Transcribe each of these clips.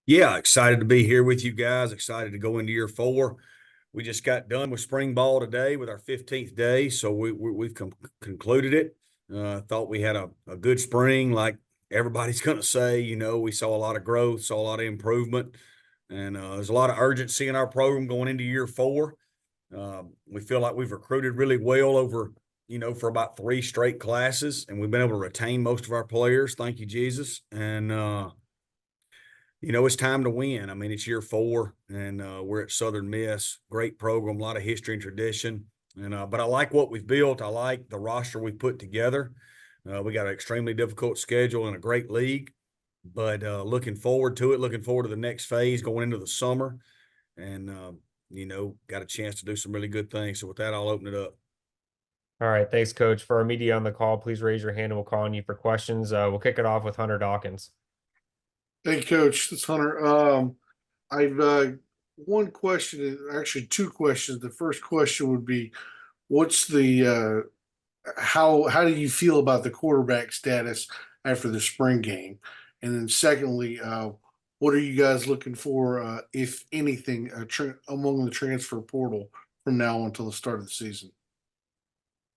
Yeah, excited to be here with you guys. Excited to go into year four. We just got done with spring ball today with our 15th day, so we've concluded it. Thought we had a good spring, like everybody's going to say. We saw a lot of growth, saw a lot of improvement, and there's a lot of urgency in our program going into year four. We feel like we've recruited really well over, for about three straight classes, and we've been able to retain most of our players. Thank you, Jesus. And it's time to win. I mean, it's year four, and we're at Southern Miss. Great program, a lot of history and tradition. But I like what we've built. I like the roster we put together. We got an extremely difficult schedule and a great league, but looking forward to it. Looking forward to the next phase going into the summer, and got a chance to do some really good things. So with that, I'll open it up. All right, thanks, Coach. For our media on the call, please raise your hand and we'll call on you for questions. We'll kick it off with Hunter Dawkins. Hey, Coach, it's Hunter. I've one question, actually two questions. The first question would be, what's the how do you feel about the quarterback status after the spring game? And then secondly, what are you guys looking for, if anything, among the transfer portal from now on until the start of the season?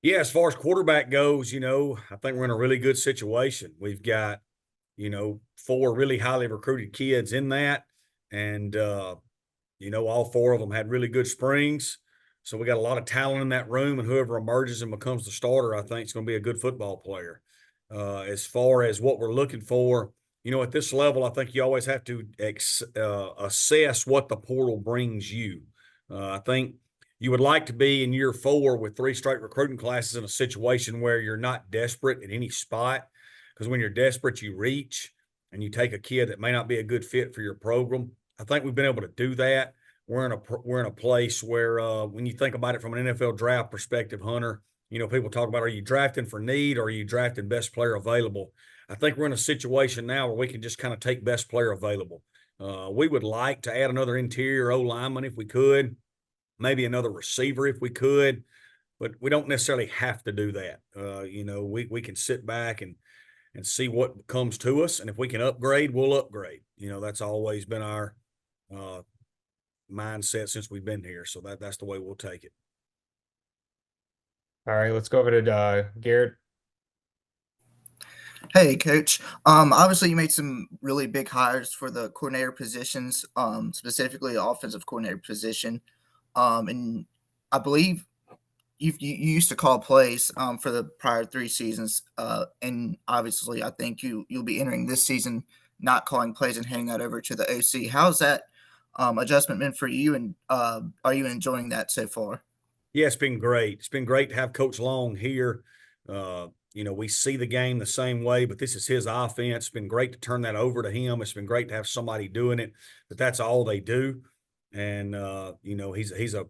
Yeah, as far as quarterback goes, I think we're in a really good situation. We've got four really highly recruited kids in that. And, all four of them had really good springs. So we got a lot of talent in that room, and whoever emerges and becomes the starter, I think is going to be a good football player. As far as what we're looking for, at this level, I think you always have to assess what the portal brings you. I think you would like to be in year four with three straight recruiting classes in a situation where you're not desperate at any spot. Because when you're desperate, you reach and you take a kid that may not be a good fit for your program. I think we've been able to do that. We're in a place where when you think about it from an NFL draft perspective, Hunter, people talk about, are you drafting for need or are you drafting best player available? I think we're in a situation now where we can just kind of take best player available. We would like to add another interior O lineman if we could, maybe another receiver if we could, but we don't necessarily have to do that. We can sit back and see what comes to us. And if we can upgrade, we'll upgrade. That's always been our mindset since we've been here. So that's the way we'll take it. All right, let's go over to Garrett. Hey, Coach. Obviously, you made some really big hires for the coordinator positions, specifically the offensive coordinator position. And I believe you used to call plays for the prior three seasons. And obviously, I think you'll be entering this season not calling plays and handing that over to the OC. How's that adjustment been for you? And are you enjoying that so far? Yeah, it's been great. It's been great to have Coach Long here. We see the game the same way, but this is his offense. It's been great to turn that over to him. It's been great to have somebody doing it, but that's all they do. And, he's a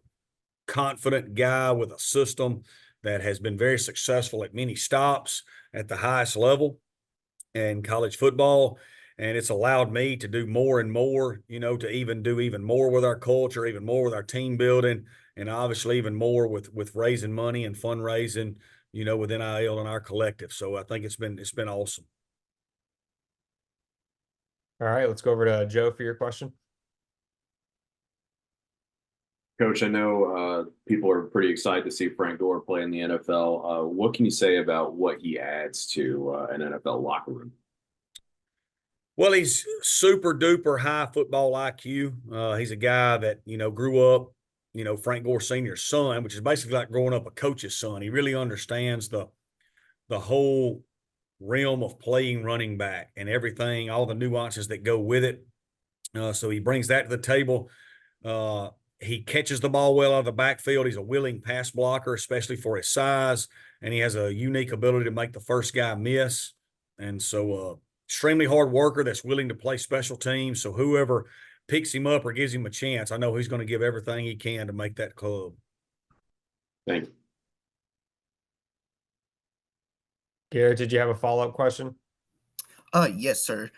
confident guy with a system that has been very successful at many stops at the highest level in college football. And it's allowed me to do more and more, to even do even more with our culture, even more with our team building, and obviously even more with raising money and fundraising, with NIL and our collective. So I think it's been awesome. All right, let's go over to Joe for your question. Coach, I know people are pretty excited to see Frank Gore play in the NFL. What can you say about what he adds to an NFL locker room? Well, he's super duper high football IQ. He's a guy that, grew up, Frank Gore Sr.'s son, which is basically like growing up a coach's son. He really understands the whole realm of playing running back and everything, all the nuances that go with it. So he brings that to the table. He catches the ball well out of the backfield. He's a willing pass blocker, especially for his size, and he has a unique ability to make the first guy miss. And so extremely hard worker that's willing to play special teams. So whoever picks him up or gives him a chance, I know he's going to give everything he can to make that club. Thank you. Garrett, did you have a follow-up question? Yes, sir.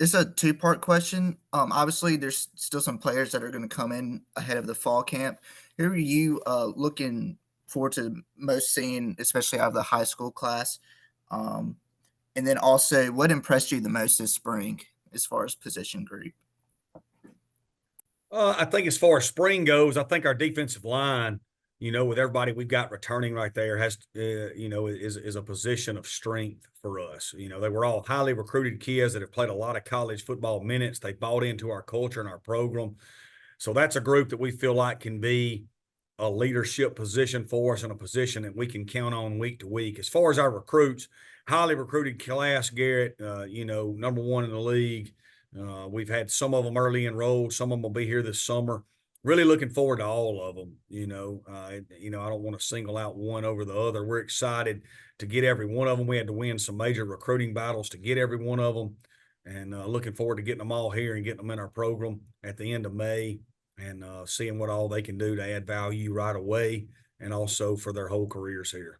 It's a two-part question. Obviously, there's still some players that are going to come in ahead of the fall camp. Who are you looking forward to most seeing, especially out of the high school class? And then also, what impressed you the most this spring? as far as position group? I think as far as spring goes, I think our defensive line, with everybody we've got returning right there has, is a position of strength for us. They were all highly recruited kids that have played a lot of college football minutes. They bought into our culture and our program. So that's a group that we feel like can be a leadership position for us and a position that we can count on week to week. As far as our recruits, highly recruited class, Garrett, number one in the league. We've had some of them early enrolled. Some of them will be here this summer. Really looking forward to all of them. I don't want to single out one over the other. We're excited to get every one of them. We had to win some major recruiting battles to get every one of them, and looking forward to getting them all here and getting them in our program at the end of May, and seeing what all they can do to add value right away and also for their whole careers here.